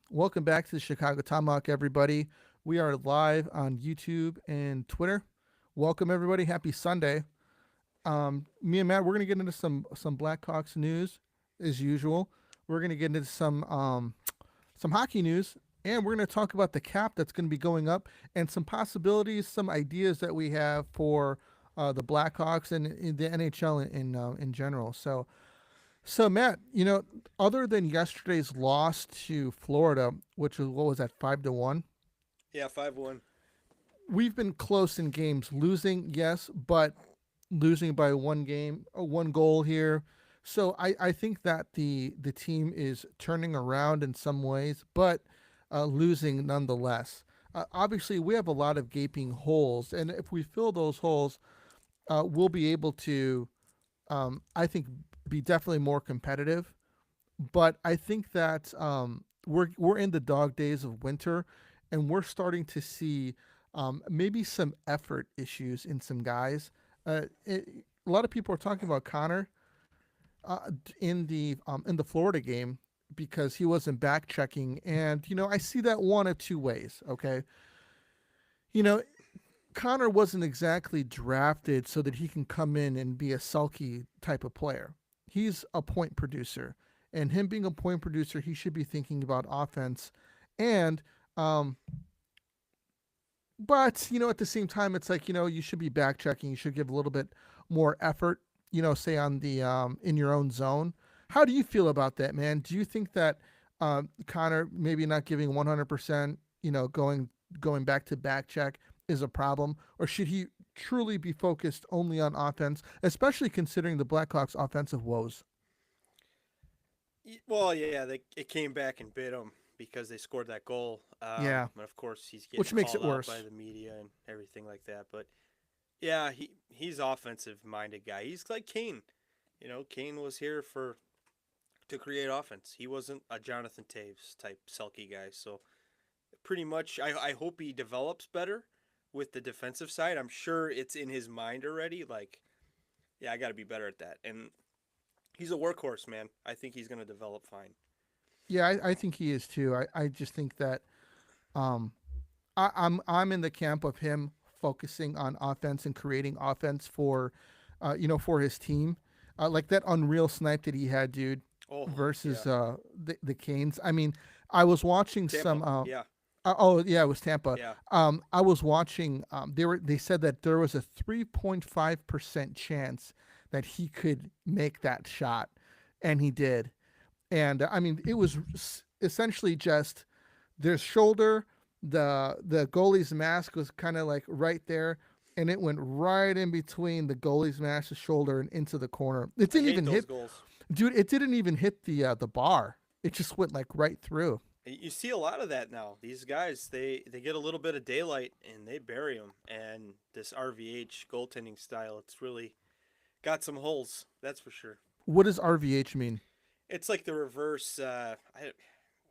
Welcome back to the Chicago Tomahawk, everybody. We are live on YouTube and Twitter. Welcome, everybody. Happy Sunday. Me and Matt, we're gonna get into some Blackhawks news as usual. We're gonna get into some hockey news, and we're gonna talk about the cap that's gonna be going up and some possibilities, some ideas that we have for the Blackhawks and in the NHL in general. So Matt, other than yesterday's loss to Florida, which was what was that 5-1, Yeah, 5-1. we've been close in games, losing, yes, but losing by one goal here. So I think that the team is turning around in some ways, but losing nonetheless. Obviously, we have a lot of gaping holes, and if we fill those holes, we'll be able to, I think, be definitely more competitive. But I think that we're in the dog days of winter, and we're starting to see maybe some effort issues in some guys. A lot of people are talking about Connor in the Florida game because he wasn't back checking, and I see that one of two ways. Okay, you know Connor wasn't exactly drafted so that he can come in and be a sulky type of player. He's a point producer, and him being a point producer, he should be thinking about offense. And but at the same time, it's like you should be back checking. You should give a little bit more effort. Say on the in your own zone. How do you feel about that, man? Do you think that Connor maybe not giving 100%, going back to back check is a problem, or should he truly be focused only on offense, especially considering the Blackhawks' offensive woes? Well, yeah, it came back and bit him because they scored that goal. Yeah, And of course, he's getting which makes called it out by worse. the media and everything like that. But yeah, he's offensive minded guy. He's like Kane. Kane was here for to create offense. He wasn't a Jonathan Taves type sulky guy. So pretty much, I hope he develops better with the defensive side. I'm sure it's in his mind already. Like, yeah, I got to be better at that. And he's a workhorse, man. I think he's going to develop fine. Yeah, I think he is too. I just think that um, I'm in the camp of him focusing on offense and creating offense for his team. Like that unreal snipe that he had, dude, Oh, yeah. versus the Canes. I mean, I was watching Tampa. some. Yeah. Oh yeah, it was Tampa. Yeah. I was watching. They said that there was a 3.5% chance that he could make that shot, and he did. And I mean, it was essentially just their shoulder. The goalie's mask was kind of like right there, and it went right in between the goalie's mask's shoulder and into the corner. It I didn't hate even those hit, goals. dude. It didn't even hit the bar. It just went like right through. You see a lot of that now. These guys, they get a little bit of daylight and they bury them. And this RVH goaltending style, it's really got some holes. That's for sure. What does RVH mean? It's like the reverse.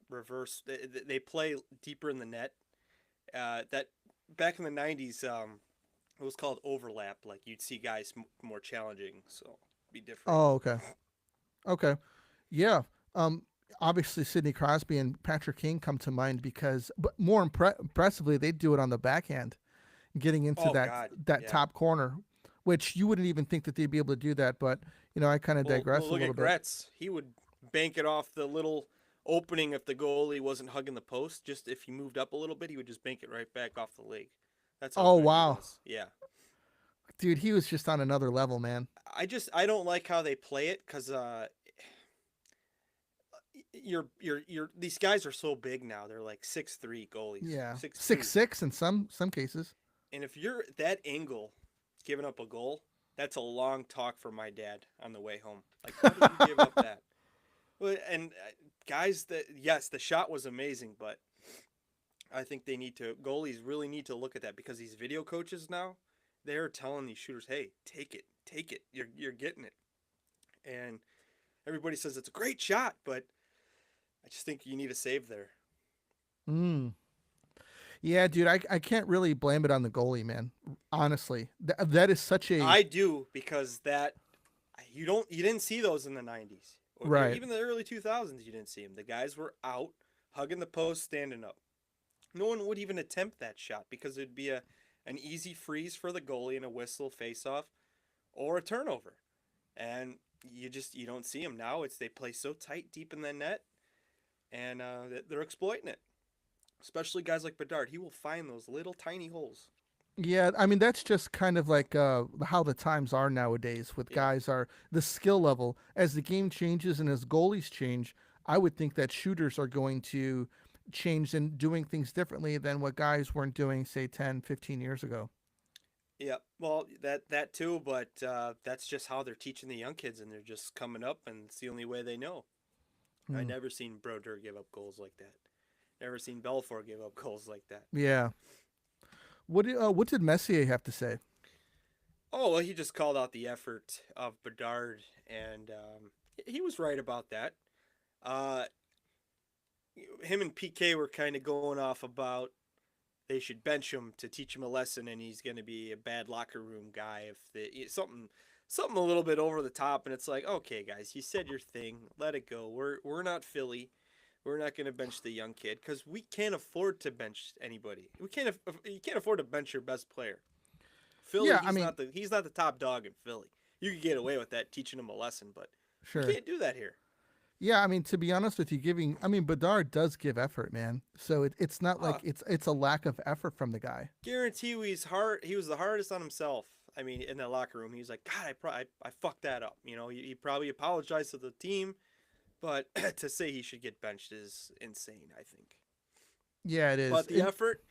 Reverse. They play deeper in the net. That back in the '90s, it was called overlap. Like you'd see guys more challenging, so be different. Oh, okay, okay, yeah. Um, Obviously Sidney Crosby and Patrick King come to mind because, but more impressively, they do it on the backhand, getting into Oh that God, that yeah. top corner, which you wouldn't even think that they'd be able to do that. But I kind of Well, digress a look little at bit. Gretz. He would bank it off the little opening if the goalie wasn't hugging the post. Just if he moved up a little bit, he would just bank it right back off the leg. That's how Oh good he wow, was. Yeah. dude, he was just on another level, man. I don't like how they play it because you're these guys are so big now. They're like 6'3" goalies, Yeah, 6 6'2", 6 in some cases. and if you're that angle, giving up a goal, that's a long talk for my dad on the way home. Like, how did you give up that? Well, and guys, that yes, the shot was amazing, but I think goalies really need to look at that because these video coaches now, they're telling these shooters, "Hey, take it. You're getting it." And everybody says it's a great shot, but I just think you need a save there. Mm. Yeah, dude, I can't really blame it on the goalie, man. Honestly, that is such a I do because that you didn't see those in the '90s or right. even the early 2000s. You didn't see them. The guys were out. hugging the post, standing up. No one would even attempt that shot because it'd be an easy freeze for the goalie and a whistle face off or a turnover. And you don't see them now. It's they play so tight deep in the net, and they're exploiting it. Especially guys like Bedard, he will find those little tiny holes. Yeah, I mean that's just kind of like how the times are nowadays with Yeah. guys are the skill level as the game changes and as goalies change. I would think that shooters are going to change and doing things differently than what guys weren't doing say 10, 15 years ago. Yeah, well, that too, but that's just how they're teaching the young kids, and they're just coming up, and it's the only way they know. I Hmm. never seen Brodeur give up goals like that. Never seen Belfort give up goals like that. Yeah. What did Messier have to say? Oh well, he just called out the effort of Bedard, and he was right about that. Uh, him and PK were kind of going off about they should bench him to teach him a lesson, and he's going to be a bad locker room guy if something a little bit over the top. And it's like, okay, guys, you said your thing, let it go. We're not Philly. We're not going to bench the young kid because we can't afford to bench anybody. You can't afford to bench your best player. Philly, Yeah, I mean, he's not the top dog in Philly. You could get away with that teaching him a lesson, but you sure. can't do that here. Yeah, I mean to be honest with you, I mean Bedard does give effort, man. So it's not like Ah, it's a lack of effort from the guy. guarantee you he's hard. He was the hardest on himself. I mean, in that locker room, he was like, God, I fucked that up. You know, he probably apologized to the team, but to say he should get benched is insane. I think. Yeah, it is. But the effort,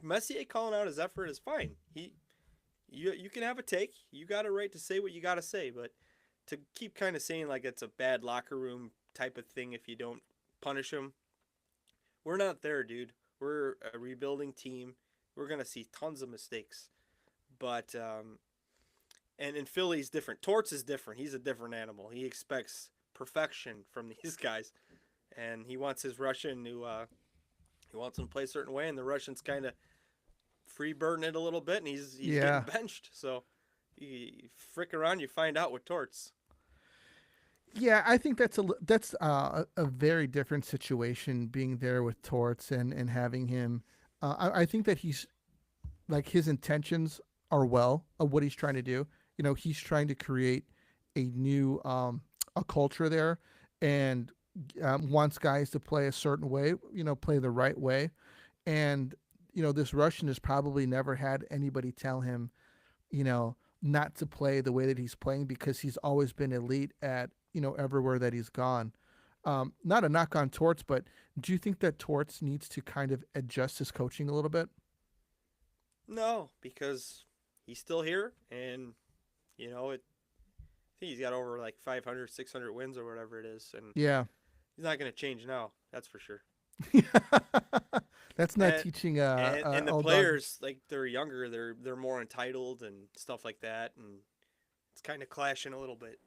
Messier calling out his effort is fine. You can have a take. You got a right to say what you got to say, but to keep kind of saying like it's a bad locker room type of thing if you don't punish him, we're not there, dude. We're a rebuilding team. We're gonna see tons of mistakes, but and in Philly's different. Torts is different. He's a different animal. He expects perfection from these guys, and he wants his Russian to he wants him to play a certain way, and the Russians kind of free burden it a little bit, and he's getting Yeah. benched. So you frick around, you find out with Torts. Yeah, I think that's a very different situation being there with Torts and having him. I think that he's like his intentions are well of what he's trying to do. You know, he's trying to create a new a culture there, and wants guys to play a certain way. You know, play the right way, and you know this Russian has probably never had anybody tell him, you know, not to play the way that he's playing because he's always been elite at, you know, everywhere that he's gone. Not a knock on Torts, but do you think that Torts needs to kind of adjust his coaching a little bit? No, because he's still here, and you know it. I think he's got over like 500, 600 wins or whatever it is, and Yeah. he's not going to change now. That's for sure. That's not And teaching and the old dog. players like they're younger, they're more entitled and stuff like that, and it's kind of clashing a little bit.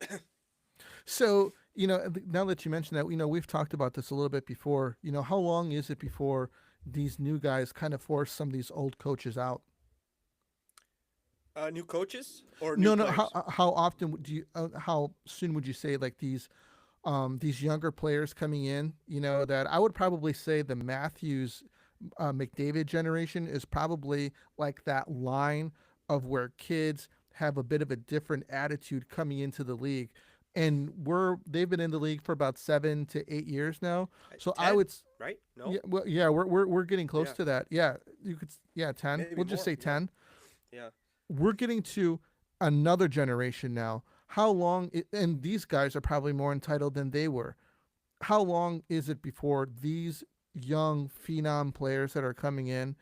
So, you know, now that you mentioned that, you know, we've talked about this a little bit before. You know, how long is it before these new guys kind of force some of these old coaches out? New coaches or new No, no. How players? how often do you? How soon would you say like these younger players coming in? You know that I would probably say the Matthews, McDavid generation is probably like that line of where kids have a bit of a different attitude coming into the league, and they've been in the league for about 7 to 8 years now. So I 10, would. right? No, Yeah, well, yeah, we're getting close yeah, to that. Yeah, you could. Yeah, 10. maybe We'll just more. say Yeah, 10. yeah. We're getting to another generation now. How long, and these guys are probably more entitled than they were. How long is it before these young phenom players that are coming in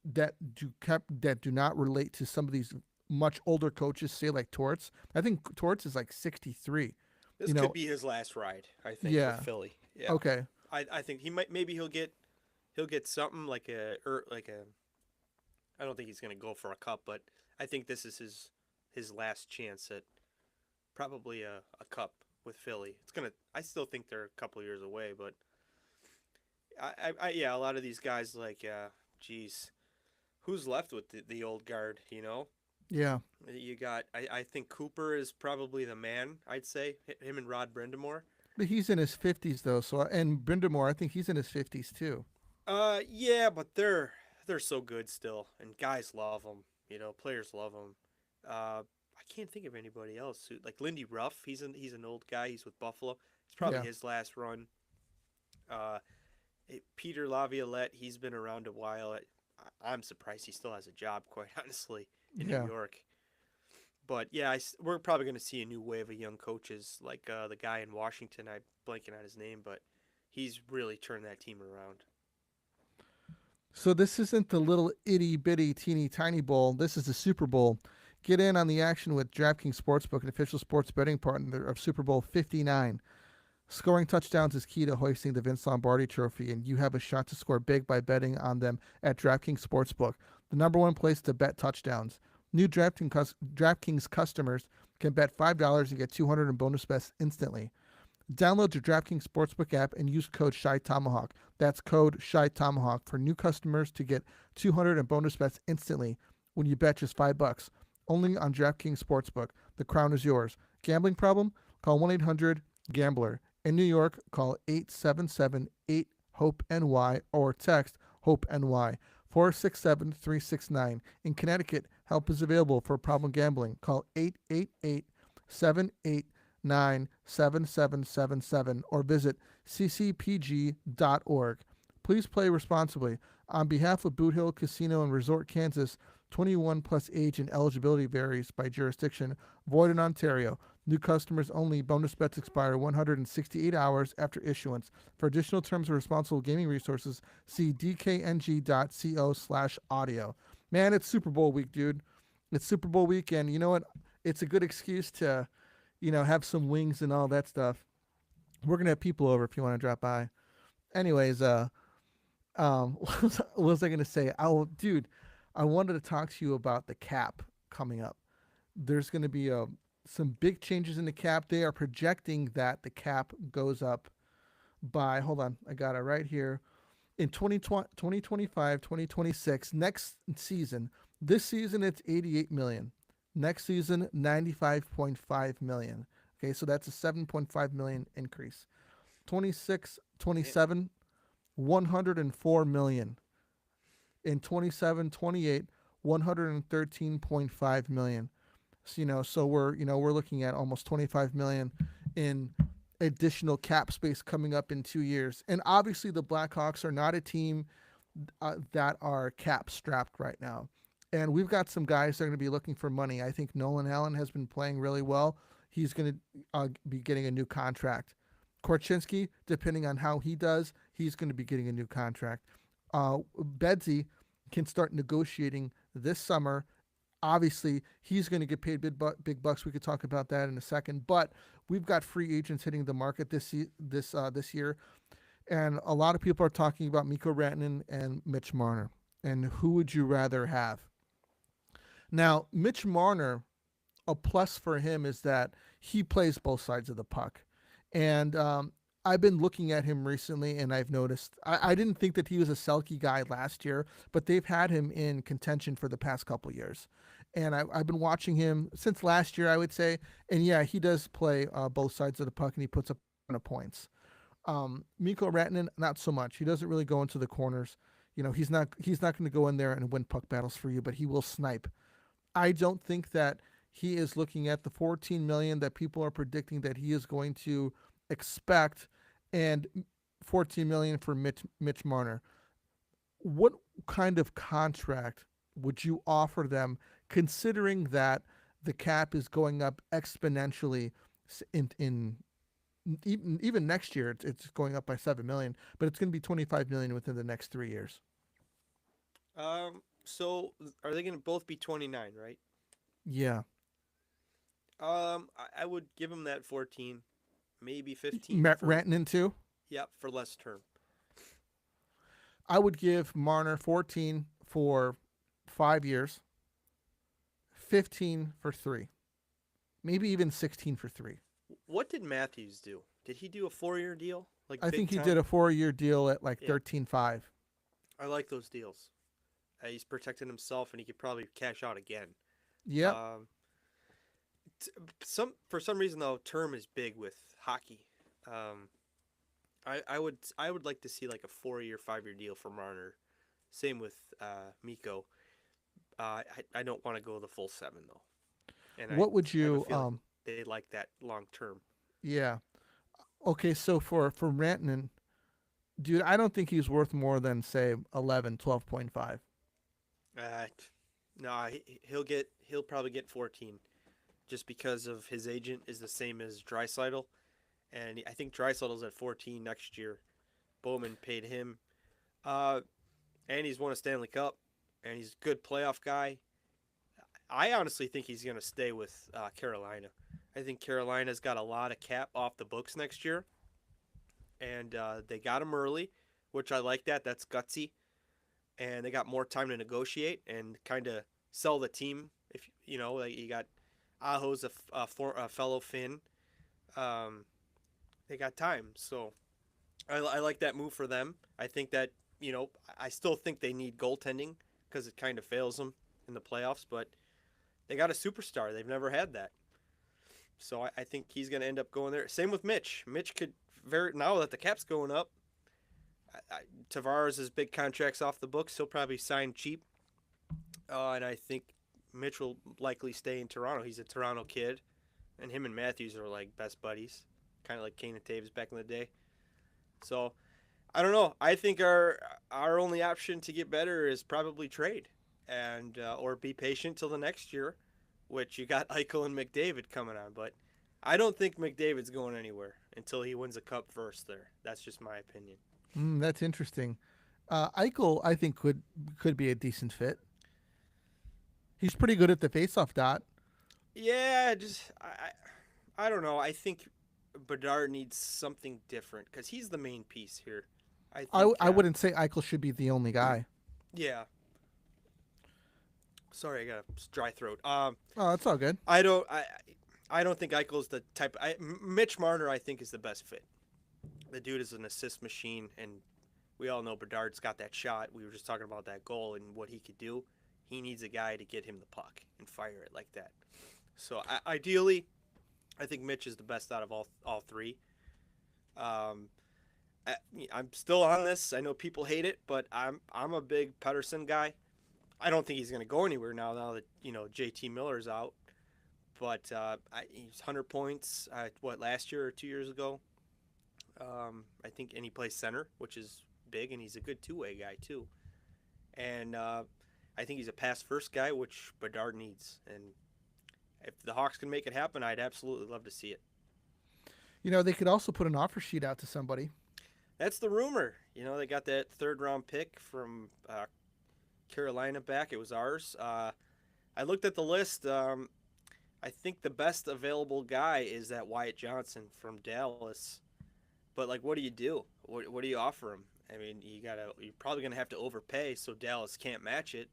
that do not relate to some of these much older coaches, say like Torts? I think Torts is like 63. This You could know, be his last ride. I think with yeah. Philly. Yeah, Okay. I think he might. Maybe he'll get something like a. I don't think he's gonna go for a cup, but I think this is his last chance at probably a cup with Philly. It's gonna. I still think they're a couple years away, but yeah, a lot of these guys like, geez, who's left with the old guard? You know, Yeah. you got. I think Cooper is probably the man. I'd say him and Rod Brindamore. But he's in his 50s though, so and Brindamore, I think he's in his 50s too. Yeah, but they're so good still, and guys love them. You know, players love them. I can't think of anybody else like Lindy Ruff. He's an old guy. He's with Buffalo. It's probably Yeah. his last run. Uh, Peter Laviolette. He's been around a while. I'm surprised he still has a job, quite honestly, in New Yeah. York. But yeah, we're probably going to see a new wave of young coaches, like the guy in Washington. I'm blanking on his name, but he's really turned that team around. So this isn't the little itty bitty teeny tiny bowl. This is the Super Bowl. Get in on the action with DraftKings Sportsbook, an official sports betting partner of Super Bowl 59. Scoring touchdowns is key to hoisting the Vince Lombardi Trophy, and you have a shot to score big by betting on them at DraftKings Sportsbook, the number one place to bet touchdowns. New DraftKings customers can bet $5 and get 200 in bonus bets instantly. Download the DraftKings Sportsbook app and use code Shy Tomahawk. That's code Shy Tomahawk for new customers to get 200 in bonus bets instantly when you bet just $5. Only on DraftKings Sportsbook. The crown is yours. Gambling problem? Call 1-800-GAMBLER. In New York, call 877-8-HOPE-NY or text HOPE-NY 467-369. In Connecticut, help is available for problem gambling. Call 888-789-7777 or visit ccpg.org. Please play responsibly. On behalf of Boot Hill Casino and Resort, Kansas, 21 plus age and eligibility varies by jurisdiction. Void in Ontario. New customers only. Bonus bets expire 168 hours after issuance. For additional terms of responsible gaming resources, see dkng.co/audio. Man, it's Super Bowl week, dude. It's Super Bowl weekend. You know what? It's a good excuse to, have some wings and all that stuff. We're gonna have people over if you want to drop by. Anyways, what was I gonna say? Dude, I wanted to talk to you about the cap coming up. There's gonna be some big changes in the cap. They are projecting that the cap goes up by, hold on, I got it right here. In 2025, 2026, next season, this season it's 88 million. Next season, 95.5 million. Okay, so that's a 7.5 million increase. 26, Damn. 27, 104 million. In 27, 28, 113.5 million. So, so we're looking at almost 25 million in additional cap space coming up in 2 years. And obviously the Blackhawks are not a team that are cap strapped right now. And we've got some guys that are going to be looking for money. I think Nolan Allen has been playing really well. He's going to be getting a new contract. Korchinski, depending on how he does, he's going to be getting a new contract. Bedsy can start negotiating this summer. Obviously, he's going to get paid big bucks. We could talk about that in a second. But we've got free agents hitting the market this year, and a lot of people are talking about Mikko Rantanen and Mitch Marner. And who would you rather have? Now, Mitch Marner, a plus for him is that he plays both sides of the puck, and I've been looking at him recently, and I've noticed I didn't think that he was a Selke guy last year, but they've had him in contention for the past couple of years. And I've been watching him since last year, I would say. And yeah, he does play both sides of the puck, and he puts up a ton of points. Mikko Rantanen, not so much. He doesn't really go into the corners. He's not going to go in there and win puck battles for you, but he will snipe. I don't think that he is looking at the 14 million that people are predicting that he is going to expect, and 14 million for Mitch Marner. What kind of contract would you offer them, considering that the cap is going up exponentially in even next year? It's going up by 7 million, but it's going to be 25 million within the next 3 years. So are they going to both be 29, right? Yeah. I would give him that 14, maybe 15 for, Rantanen too. yeah, for less term. I would give Marner 14 for 5 years, 15 for 3, maybe even 16 for 3. What did Matthews do? Did he do a 4-year deal? Like I big think he time? did a 4-year deal at like Yeah. 13.5. I like those deals. He's protecting himself, and he could probably cash out again. Yep. Um, for some reason though, term is big with hockey. I would like to see like a 4-year, 5-year deal for Marner. Same with Miko. I don't want to go the full 7 though, and I What would have a you feeling they like that long term. yeah. Okay, so for Rantanen, dude, I don't think he's worth more than say 11, 12.5. Uh, no, he'll probably get 14, just because of his agent is the same as Draisaitl, and I think Draisaitl's at 14 next year. Bowman paid him, uh, and he's won a Stanley Cup, and he's a good playoff guy. I honestly think he's going to stay with Carolina. I think Carolina's got a lot of cap off the books next year, and they got him early, which I like that. That's gutsy, and they got more time to negotiate and kind of sell the team. If you know, like you got Aho's a fellow Finn. Um, they got time, so I like that move for them. I think that I still think they need goaltending because it kind of fails them in the playoffs, but they got a superstar. They've never had that. So I think he's going to end up going there. Same with Mitch. Mitch could now that the cap's going up. Tavares' big contracts off the books. He'll probably sign cheap, and I think Mitch will likely stay in Toronto. He's a Toronto kid, and him and Matthews are like best buddies, kind of like Kane and Taves back in the day. So I don't know. I think our only option to get better is probably trade, and or be patient till the next year, which you got Eichel and McDavid coming on. But I don't think McDavid's going anywhere until he wins a cup first. There, that's just my opinion. That's interesting. Eichel, I think could be a decent fit. He's pretty good at the faceoff dot. Yeah, just I don't know. I think Bedard needs something different because he's the main piece here. I think I wouldn't say Eichel should be the only guy. Yeah. Sorry, I got a dry throat. Oh, that's all good. I don't think Eichel's the type. Mitch Marner, I think, is the best fit. The dude is an assist machine, and we all know Bedard's got that shot. We were just talking about that goal and what he could do. He needs a guy to get him the puck and fire it like that. So ideally, I think Mitch is the best out of all three. I'm still on this. I know people hate it, but I'm a big Pettersson guy. I don't think he's going to go anywhere now that JT Miller's out. But he's 100 points. Last year or 2 years ago? I think, and he plays center, which is big, and he's a good two-way guy too. And I think he's a pass-first guy, which Bedard needs. And if the Hawks can make it happen, I'd absolutely love to see it. They could also put an offer sheet out to somebody. That's the rumor. They got that third-round pick from Carolina back. It was ours. I looked at the list. I think the best available guy is that Wyatt Johnson from Dallas. But what do you do? What do you offer him? I mean, you're probably gonna have to overpay so Dallas can't match it.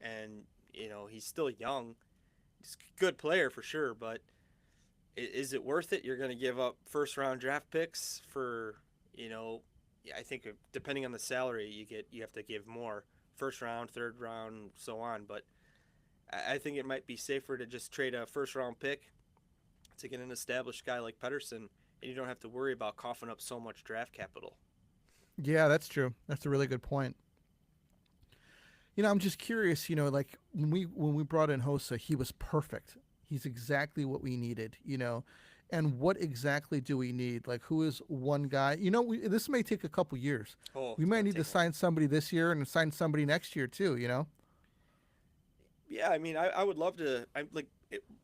And he's still young. He's a good player for sure, but is it worth it? You're gonna give up first-round draft picks for I think depending on the salary you have to give more. First round, third round, so on. But I think it might be safer to just trade a first-round pick to get an established guy like Pettersson, and you don't have to worry about coughing up so much draft capital. Yeah, that's true. That's a really good point. I'm just curious. When we brought in Hossa, he was perfect. He's exactly what we needed. And what exactly do we need? Who is one guy? This may take a couple years. We might need to sign somebody this year and sign somebody next year too. Yeah, I mean, I would love to.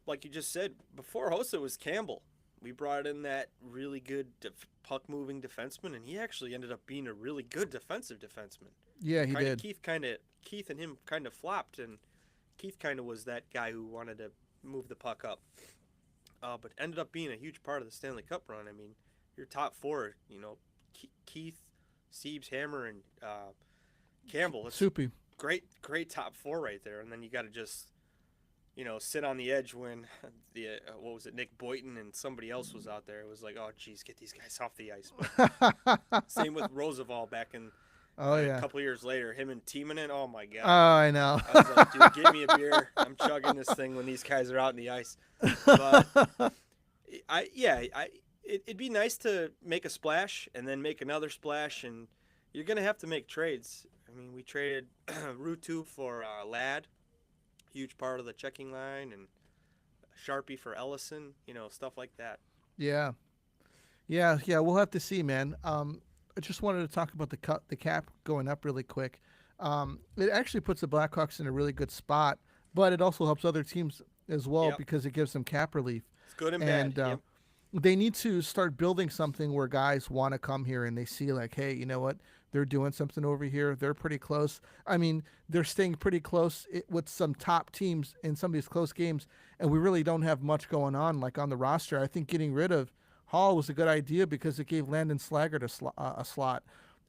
Like you just said before. Hossa was Campbell. We brought in that really good puck-moving defenseman, and he actually ended up being a really good defensive defenseman. Yeah, he did. Keith and him kind of flopped, and Keith kind of was that guy who wanted to move the puck up. But ended up being a huge part of the Stanley Cup run. I mean, your top four, Keith, Siebes, Hammer, and Campbell. It's Soupy. Great top four right there. And then you got to just, sit on the edge when Nick Boynton and somebody else was out there. It was like, oh, geez, get these guys off the ice. But same with Roosevelt back in a couple years later. Him and Timonen, oh, my God. Oh, I know. I was like, dude, give me a beer. I'm chugging this thing when these guys are out in the ice. But It'd be nice to make a splash and then make another splash, and you're gonna have to make trades. I mean, we traded Rutu for Lad, huge part of the checking line, and Sharpie for Ellison. Stuff like that. Yeah. Yeah. We'll have to see, man. I just wanted to talk about the cap going up really quick. It actually puts the Blackhawks in a really good spot, but it also helps other teams as well Yep, because it gives them cap relief. it's good and bad. And Yep. they need to start building something where guys want to come here and they see like, hey, you know what? They're doing something over here. They're pretty close. I mean, they're staying pretty close with some top teams in some of these close games, and we really don't have much going on like on the roster. I think getting rid of Hall was a good idea because it gave Landon Slaggert a slot,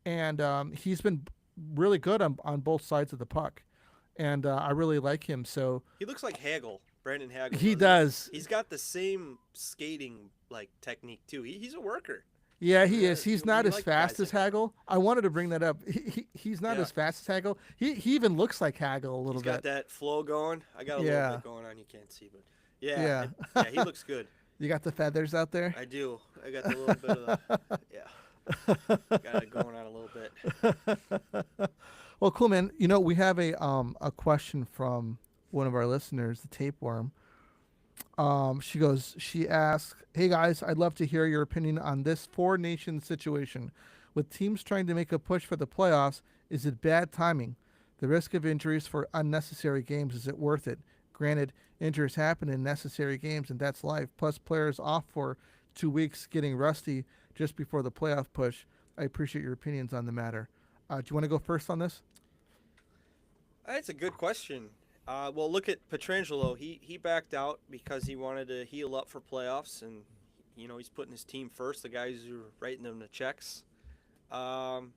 and he's been really good on both sides of the puck, and I really like him. So He looks like Hagel, Brandon Hagel. he Doesn't he? does. He's got the same skating like technique too. He's a worker. Yeah, he Yeah, is. He's you not as like fast guys as like that. Hagel. I wanted to bring that up. He's not Yeah. as fast as Hagel. He even looks like Hagel a little He's got bit. that flow going. I got a Yeah. little bit going on. You can't see, but yeah, Yeah. yeah, he looks good. You got the feathers out there. I do. I got a little bit of the yeah. Got it going on a little bit. Well, cool, man. We have a question from one of our listeners, the tapeworm. She asks, "Hey guys, I'd love to hear your opinion on this four nation situation. With teams trying to make a push for the playoffs, is it bad timing? The risk of injuries for unnecessary games, is it worth it? Granted, injuries happen in necessary games, and that's life. Plus, players off for 2 weeks getting rusty just before the playoff push. I appreciate your opinions on the matter. Do you want to go first on this? That's a good question. Well, look at Petrangelo. He backed out because he wanted to heal up for playoffs, and he's putting his team first. The guys who are writing them the checks. Um,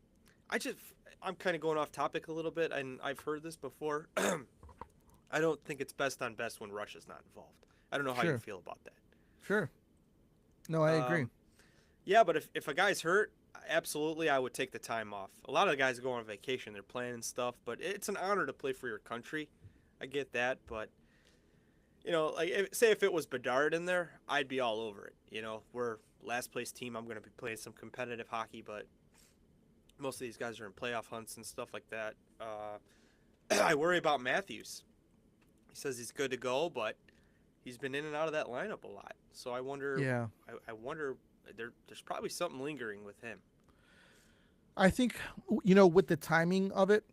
I'm kind of going off topic a little bit, and I've heard this before. I don't think it's best on best when Russia's not involved. I don't know how you Sure. feel about that. Sure. No, I agree. Yeah, but if a guy's hurt, absolutely, I would take the time off. A lot of the guys go on vacation, they're playing and stuff, but it's an honor to play for your country. I get that, but like say if it was Bedard in there, I'd be all over it. We're last place team. I'm going to be playing some competitive hockey, but most of these guys are in playoff hunts and stuff like that. I worry about Matthews. He says he's good to go, but he's been in and out of that lineup a lot. So I wonder. Yeah. I wonder. There's probably something lingering with him. I think, with the timing of it,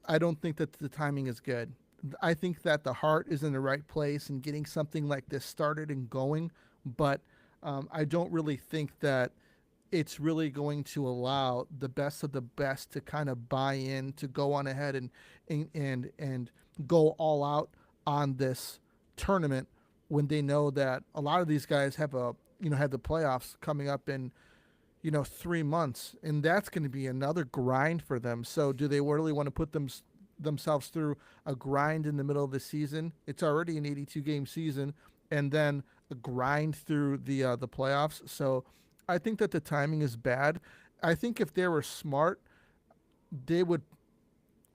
I don't think that the timing is good. I think that the heart is in the right place and getting something like this started and going, but I don't really think that it's really going to allow the best of the best to kind of buy in, to go on ahead and go all out on this tournament when they know that a lot of these guys have had the playoffs coming up in 3 months, and that's going to be another grind for them. So do they really want to put themselves through a grind in the middle of the season? It's already an 82 game season, and then a grind through the playoffs. So I think that the timing is bad. I think if they were smart, they would.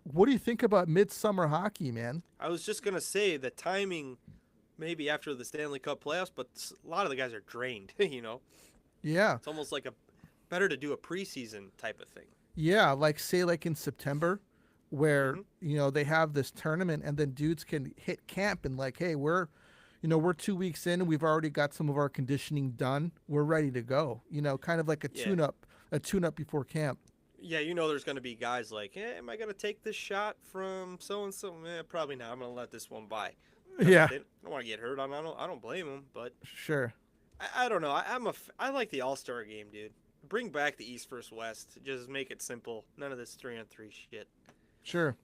What do you think about midsummer hockey, man? I was just gonna say the timing, maybe after the Stanley Cup playoffs, but a lot of the guys are drained. Yeah. It's almost like better to do a preseason type of thing. Yeah, like in September, where Mhm. they have this tournament, and then dudes can hit camp and like, hey, we're 2 weeks in, and we've already got some of our conditioning done. We're ready to go. Kind of like a Yeah. tune up before camp. Yeah, there's going to be guys like, am I going to take this shot from so and so? Probably not. I'm going to let this one by. Yeah, They don't want to get hurt. I don't blame them, but sure. I don't know. I like the All-Star game, dude. Bring back the East versus West. Just make it simple. None of this 3-on-3 shit. Sure.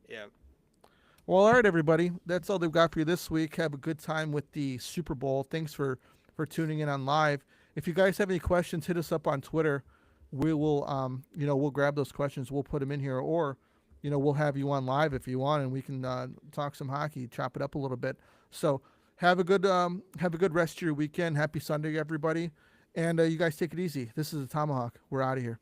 Yeah. Well, all right, everybody. That's all they've got for you this week. Have a good time with the Super Bowl. Thanks for tuning in on live. If you guys have any questions, hit us up on Twitter. We will, we'll grab those questions. We'll put them in here, or, we'll have you on live if you want, and we can talk some hockey, chop it up a little bit. So have a good rest of your weekend. Happy Sunday, everybody. And you guys take it easy. This is the Tomahawk. We're out of here.